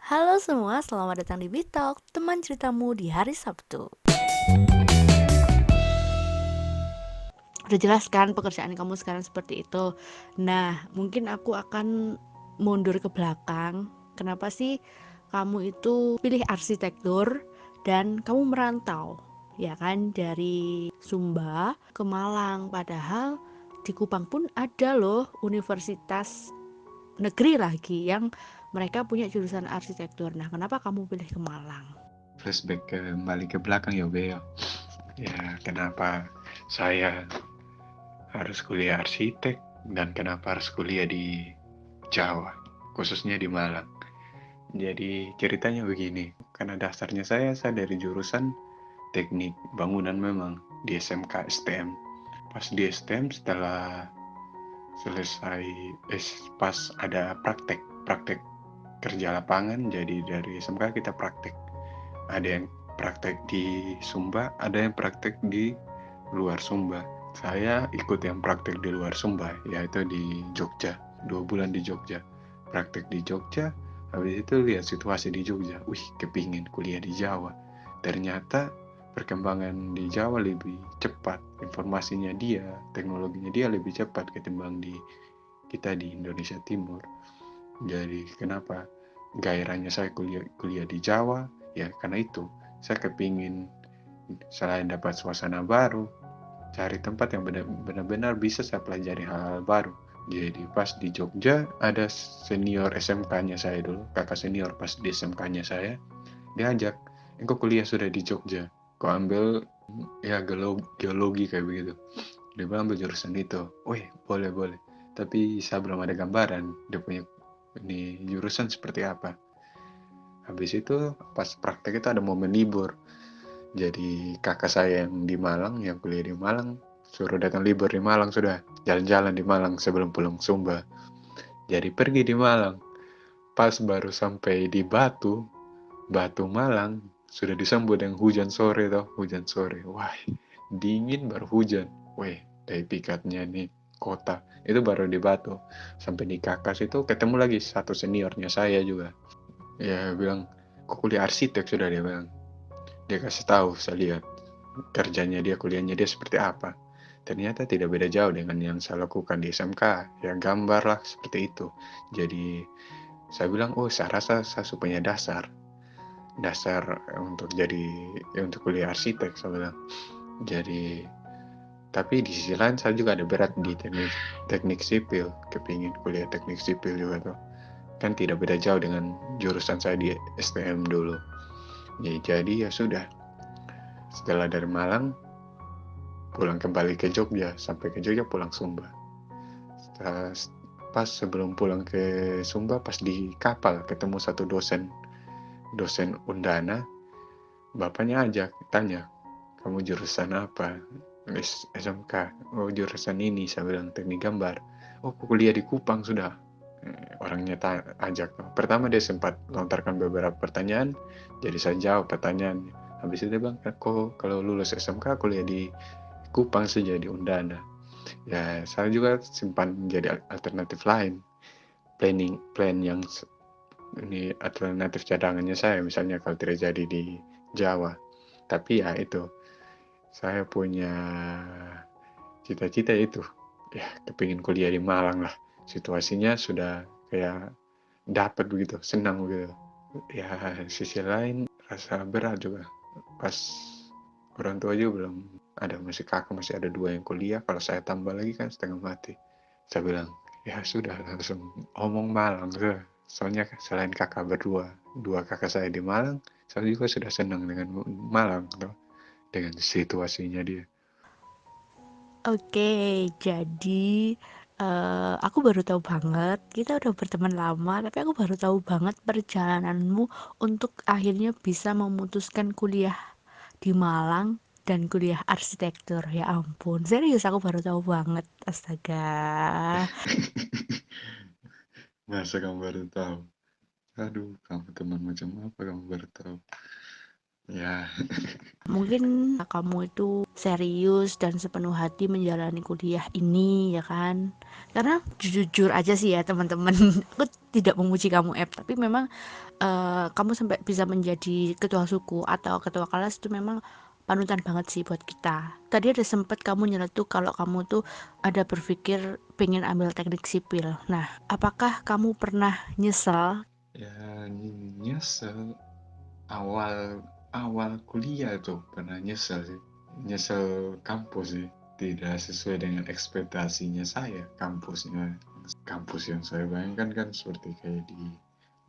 Halo semua, selamat datang di Bitalk, teman ceritamu di hari Sabtu. Udah jelas kan pekerjaan kamu sekarang seperti itu. Nah, mungkin aku akan mundur ke belakang. Kenapa sih kamu itu pilih arsitektur dan kamu merantau? Ya kan, dari Sumba ke Malang. Padahal di Kupang pun ada loh universitas negeri lagi yang mereka punya jurusan arsitektur. Nah, kenapa kamu pilih ke Malang? Flashback kembali ke belakang ya Beo. Ya kenapa saya harus kuliah arsitek dan kenapa harus kuliah di Jawa, khususnya di Malang. Jadi ceritanya begini, karena dasarnya saya dari jurusan teknik bangunan memang di SMK STM. Pas di STM setelah selesai pas ada praktek kerja lapangan, jadi dari SMK kita praktek. Ada yang praktek di Sumba, ada yang praktek di luar Sumba. Saya ikut yang praktek di luar Sumba, yaitu di Jogja. 2 bulan di Jogja. Praktek di Jogja, habis itu lihat situasi di Jogja. Wih, kepingin kuliah di Jawa. Ternyata perkembangan di Jawa lebih cepat. Informasinya dia, teknologinya dia lebih cepat ketimbang di kita di Indonesia Timur. Jadi kenapa gairahnya saya kuliah di Jawa? Ya karena itu, saya kepingin selain dapat suasana baru, cari tempat yang benar-benar bisa saya pelajari hal-hal baru. Jadi pas di Jogja ada senior SMK-nya saya dulu, kakak senior pas di SMK-nya saya, dia ajak, engkau kuliah sudah di Jogja, kau ambil ya geologi kayak begitu. Dia bilang ambil jurusan itu, wih boleh. Tapi saya belum ada gambaran dia punya ini jurusan seperti apa. Habis itu pas praktek itu ada momen libur. Jadi kakak saya yang di Malang, yang kuliah di Malang, suruh datang libur di Malang sudah. Jalan-jalan di Malang sebelum pulang Sumba. Jadi pergi di Malang. Pas baru sampai di Batu Malang, sudah disambut dengan hujan sore toh, hujan sore. Wah, dingin baru hujan. Weh, dari pikatnya nih kota. Itu baru di Batu. Sampai di Kakas itu ketemu lagi satu seniornya saya juga. Ya bilang, kok kuliah arsitek sudah dia bilang. Dia kasih tahu, saya lihat kerjanya dia, kuliahnya dia seperti apa. Ternyata tidak beda jauh dengan yang saya lakukan di SMK. Ya gambar lah seperti itu. Jadi saya bilang, oh saya rasa saya punya dasar untuk jadi untuk kuliah arsitek saya bilang. Jadi tapi di sisi lain saya juga ada berat di teknik sipil, kepingin kuliah teknik sipil juga tuh. Kan tidak beda jauh dengan jurusan saya di STM dulu. Ya, jadi ya sudah, setelah dari Malang pulang kembali ke Jogja, sampai ke Jogja pulang Sumba. Setelah, pas sebelum pulang ke Sumba, pas di kapal ketemu satu dosen Undana. Bapaknya ajak tanya, kamu jurusan apa? SMK. Oh jurusan ini, saya bilang teknik gambar. Oh kuliah di Kupang sudah. Orangnya ajak. Pertama dia sempat lontarkan beberapa pertanyaan, jadi saya jawab pertanyaannya. Habis itu dia bilang, kok kalau lulus SMK kuliah di Kupang saja di Undana. Ya saya juga simpan jadi alternatif lain. Plan yang ini alternatif cadangannya saya, misalnya kalau tidak jadi di Jawa. Tapi ya itu, saya punya cita-cita itu. Ya, kepingin kuliah di Malang lah. Situasinya sudah kayak dapat begitu, senang begitu. Ya, sisi lain rasa berat juga. Pas orang tua juga belum ada, masih kakak masih ada 2 yang kuliah. Kalau saya tambah lagi kan setengah mati. Saya bilang, ya sudah langsung omong Malang. Soalnya selain kakak berdua, 2 kakak saya di Malang, saya juga sudah senang dengan Malang, tuh, dengan situasinya dia. Oke, jadi aku baru tahu banget, kita udah berteman lama, tapi aku baru tahu banget perjalananmu untuk akhirnya bisa memutuskan kuliah di Malang dan kuliah arsitektur. Ya ampun, serius aku baru tahu banget. Astaga. Masa kamu baru tahu? Aduh, kamu teman macam apa kamu baru tahu? Ya, Mungkin kamu itu serius dan sepenuh hati menjalani kuliah ini ya kan. Karena jujur aja sih ya teman-teman, aku tidak memuji kamu tapi memang kamu sampai bisa menjadi ketua suku atau ketua kelas itu memang panutan banget sih buat kita. Tadi ada sempat kamu nyeletuk kalau kamu tuh ada berpikir pengen ambil teknik sipil. Nah, apakah kamu pernah nyesel? ya nyesel awal awal kuliah tuh pernah nyesel sih. Nyesel kampus sih. Tidak sesuai dengan ekspektasinya saya kampusnya. Kampus yang saya bayangkan kan seperti kayak di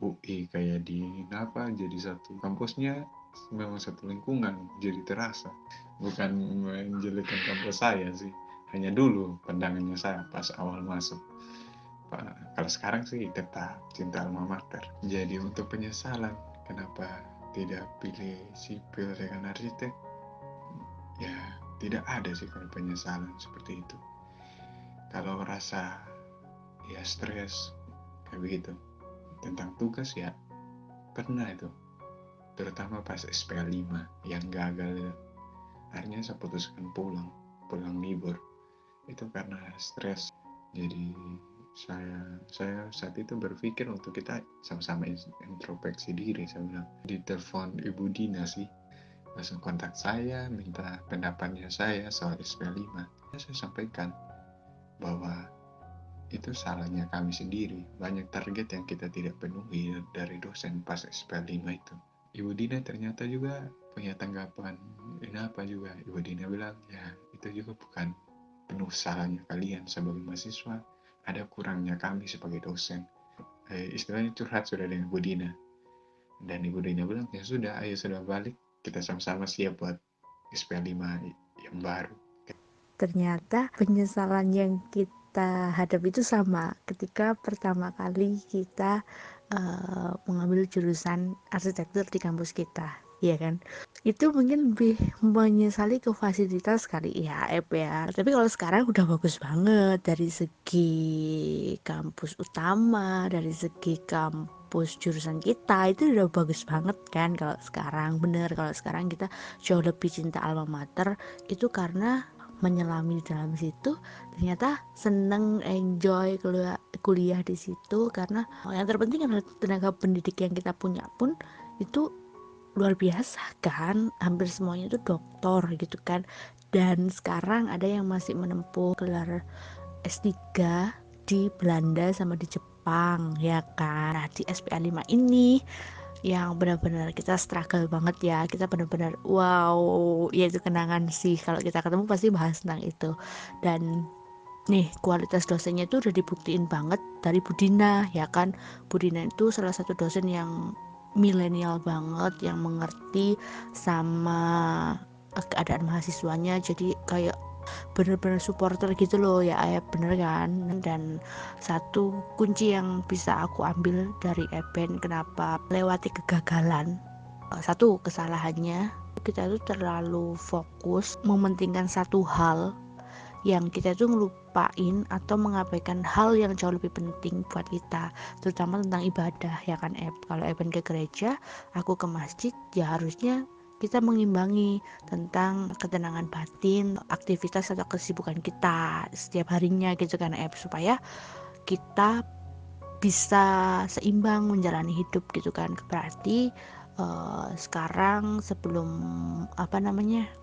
UI, kayak di apa, jadi satu kampusnya memang satu lingkungan, jadi terasa. Bukan menjelekan kampus saya sih, hanya dulu pandangannya saya pas awal masuk. Kalau sekarang sih tetap cinta alma mater. Jadi untuk penyesalan kenapa tidak pilih sipil dengan arsitek, ya tidak ada sih kalau penyesalan seperti itu. Kalau rasa ya stres kayak begitu tentang tugas, ya pernah itu, terutama pas SPA 5 yang gagal itu. Akhirnya saya putuskan pulang libur itu karena stres. Jadi saya saat itu berpikir untuk kita sama-sama introspeksi diri. Saya bilang, di telepon Ibu Dina sih, langsung kontak saya minta pendapatnya saya soal SPA 5. Saya sampaikan bahwa itu salahnya kami sendiri, banyak target yang kita tidak penuhi dari dosen pas SPA 5 itu. Ibu Dina ternyata juga punya tanggapan. Kenapa juga Ibu Dina bilang, ya itu juga bukan penuh salahnya kalian sebagai mahasiswa, ada kurangnya kami sebagai dosen. Istilahnya curhat sudah dengan Ibu Dina, dan Ibu Dina bilang, ya sudah, ayo sudah balik, kita sama-sama siap buat SPA 5 yang baru. Ternyata penyesalan yang kita hadapi itu sama ketika pertama kali kita mengambil jurusan arsitektur di kampus kita, ya kan? Itu mungkin lebih menyesali ke fasilitas kali ya, tapi kalau sekarang udah bagus banget dari segi kampus utama, dari segi kampus jurusan kita itu udah bagus banget kan. Kalau sekarang bener, kalau sekarang kita jauh lebih cinta alma mater itu karena menyelami di dalam situ, ternyata seneng, enjoy kuliah di situ. Karena yang terpenting adalah tenaga pendidik yang kita punya pun itu luar biasa kan, hampir semuanya itu doktor gitu kan. Dan sekarang ada yang masih menempuh gelar S3 di Belanda sama di Jepang ya kan. Nah, di SPA 5 ini yang benar-benar kita struggle banget ya, kita benar-benar wow, ya itu kenangan sih, kalau kita ketemu pasti bahas tentang itu. Dan nih, kualitas dosennya itu udah dibuktiin banget dari Budina ya kan. Budina itu salah satu dosen yang milenial banget, yang mengerti sama keadaan mahasiswanya, jadi kayak bener-bener supporter gitu loh ya, Ayah, bener kan. Dan satu kunci yang bisa aku ambil dari Eben kenapa lewati kegagalan, satu kesalahannya kita itu terlalu fokus mementingkan satu hal yang kita itu ngelupain atau mengabaikan hal yang jauh lebih penting buat kita, terutama tentang ibadah ya kan. Kalau Eben ke gereja, aku ke masjid, ya harusnya kita mengimbangi tentang ketenangan batin, aktivitas atau kesibukan kita setiap harinya gitu kan, supaya kita bisa seimbang menjalani hidup gitu kan. Berarti sekarang sebelum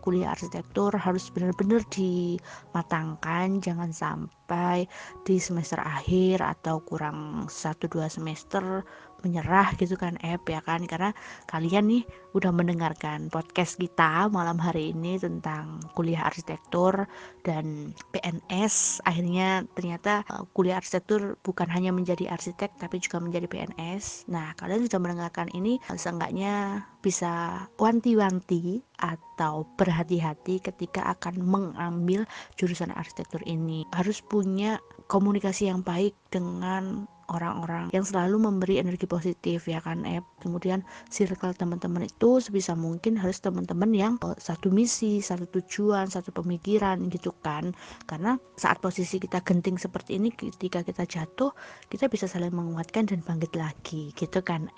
kuliah arsitektur harus benar-benar dimatangkan, jangan sampai di semester akhir atau kurang 1-2 semester menyerah gitu kan, ya kan. Karena kalian nih udah mendengarkan podcast kita malam hari ini tentang kuliah arsitektur dan PNS. Akhirnya ternyata kuliah arsitektur bukan hanya menjadi arsitek tapi juga menjadi PNS. Nah, kalian sudah mendengarkan ini, seenggaknya bisa wanti-wanti atau berhati-hati ketika akan mengambil jurusan arsitektur ini. Harus punya komunikasi yang baik dengan orang-orang yang selalu memberi energi positif ya kan. Kemudian circle teman-teman itu sebisa mungkin harus teman-teman yang satu misi, satu tujuan, satu pemikiran gitu kan. Karena saat posisi kita genting seperti ini, ketika kita jatuh, kita bisa saling menguatkan dan bangkit lagi gitu kan.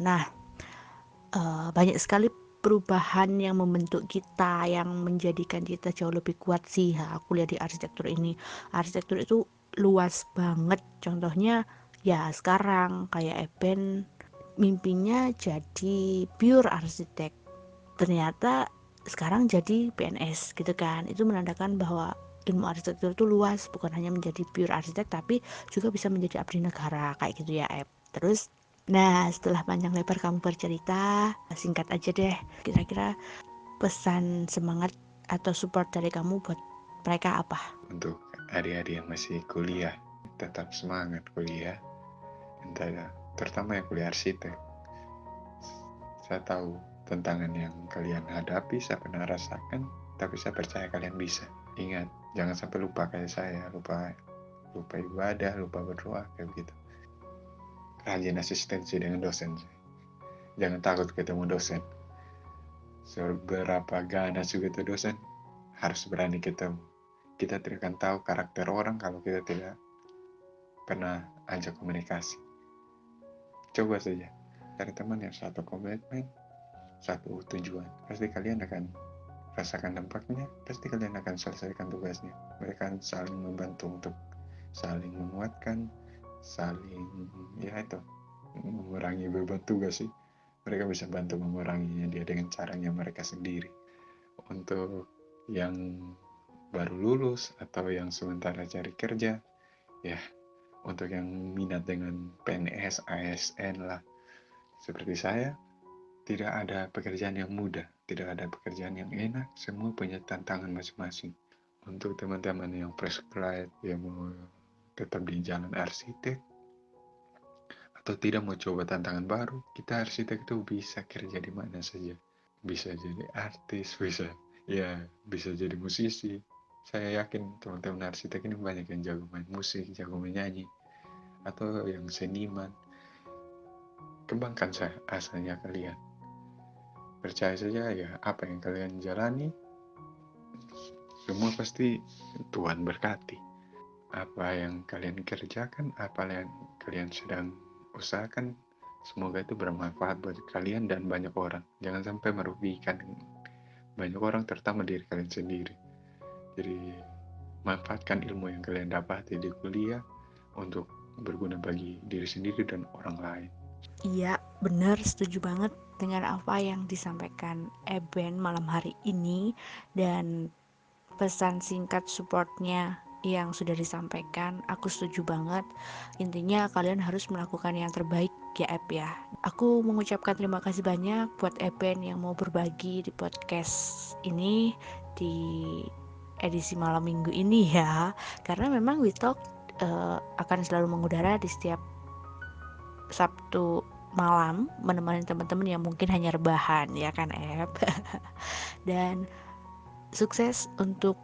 Nah, banyak sekali perubahan yang membentuk kita, yang menjadikan kita jauh lebih kuat sih ya, aku lihat di arsitektur ini. Arsitektur itu luas banget, contohnya ya sekarang kayak Eben mimpinya jadi pure arsitek, ternyata sekarang jadi PNS gitu kan. Itu menandakan bahwa ilmu arsitektur itu luas, bukan hanya menjadi pure arsitek tapi juga bisa menjadi abdi negara kayak gitu ya Eb. Terus nah setelah panjang lebar kamu bercerita, singkat aja deh, kira-kira pesan semangat atau support dari kamu buat mereka apa? Untuk adik-adik yang masih kuliah, tetap semangat kuliah, entah terutama yang kuliah arsitek. Saya tahu tantangan yang kalian hadapi, saya pernah rasakan, tapi saya percaya kalian bisa. Ingat, jangan sampai lupa kayak saya, lupa ibadah, lupa berdoa, kayak begitu. Rajin asistensi dengan dosen. Jangan takut ketemu dosen. Seberapa ganas juga itu dosen, harus berani ketemu. Kita tidak akan tahu karakter orang kalau kita tidak pernah ajak komunikasi. Coba saja, cari teman yang satu komitmen, satu tujuan. Pasti kalian akan rasakan dampaknya, pasti kalian akan selesaikan tugasnya. Mereka akan saling membantu untuk saling menguatkan, saling mengurangi beban tugas sih. Mereka bisa bantu menguranginya dia dengan caranya mereka sendiri. Untuk yang baru lulus atau yang sementara cari kerja, ya untuk yang minat dengan PNS, ASN lah, seperti saya, tidak ada pekerjaan yang mudah, tidak ada pekerjaan yang enak, semua punya tantangan masing-masing. Untuk teman-teman yang fresh grad, yang mau tetap di jalan arsitek, atau tidak mau coba tantangan baru, kita arsitek itu bisa kerja di mana saja. Bisa jadi artis, bisa jadi musisi. Saya yakin teman-teman arsitek ini banyak yang jago main musik, jago menyanyi, atau yang seniman. Kembangkan asalnya kalian. Percaya saja ya, apa yang kalian jalani, semua pasti Tuhan berkati. Apa yang kalian kerjakan, apa yang kalian sedang usahakan, semoga itu bermanfaat buat kalian dan banyak orang. Jangan sampai merugikan banyak orang, terutama diri kalian sendiri. Jadi manfaatkan ilmu yang kalian dapati di kuliah untuk berguna bagi diri sendiri dan orang lain. Iya, benar, setuju banget dengan apa yang disampaikan Eben malam hari ini, dan pesan singkat supportnya yang sudah disampaikan, aku setuju banget. Intinya kalian harus melakukan yang terbaik ya Eb ya. Aku mengucapkan terima kasih banyak buat Eben yang mau berbagi di podcast ini, di edisi malam minggu ini ya. Karena memang We Talk akan selalu mengudara di setiap Sabtu malam, menemani teman-teman yang mungkin hanya rebahan ya kan Eb. Dan sukses untuk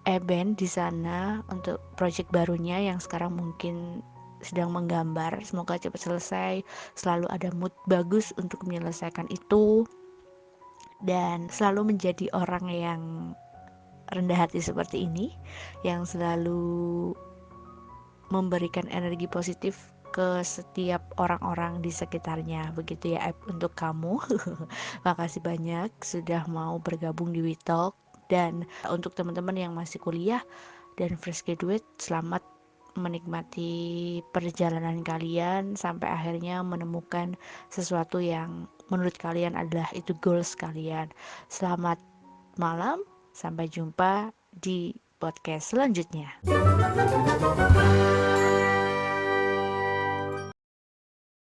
Eben di sana untuk project barunya yang sekarang mungkin sedang menggambar. Semoga cepat selesai, selalu ada mood bagus untuk menyelesaikan itu, dan selalu menjadi orang yang rendah hati seperti ini, yang selalu memberikan energi positif ke setiap orang-orang di sekitarnya. Begitu ya Eb untuk kamu. Makasih banyak sudah mau bergabung di WeTalk. Dan untuk teman-teman yang masih kuliah dan fresh graduate, selamat menikmati perjalanan kalian sampai akhirnya menemukan sesuatu yang menurut kalian adalah itu goals kalian. Selamat malam, sampai jumpa di podcast selanjutnya.